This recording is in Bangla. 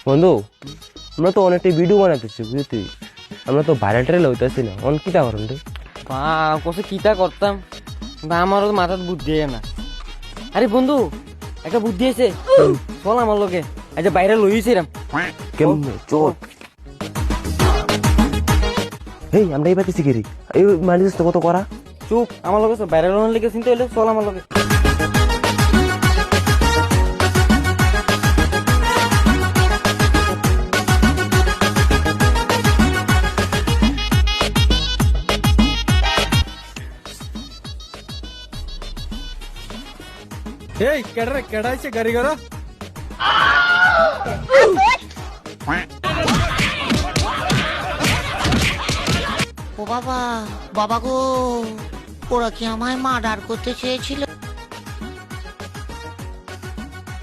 বন্ধু, আমরা তো অনেকটা ভিডিও বানাতেছি বুঝলি, আমরা তো ভাইরাল টাইরাল হইতেছি না, অন কিতা করেন রে? কষে কিতা করতাম বা আমারও তো মাথার বুদ্ধি না। আরে বন্ধু, একটা বুদ্ধি আছে, চল আমার লগে আজ বাইরে লইছি এরম। কেমনে চল। এই আমরা এই পাইতেছি কি রে? এই মারিস তো কত করা। চুপ, আমার লগে বাইরে লোনের লেগে চিন্তা হইলে চল আমার লগে। এই কেডা আইছে গাড়ি গড়া? ও বাবা, বাবা গো, ওরা কি আমায় মার্ডার করতে চেয়েছিল?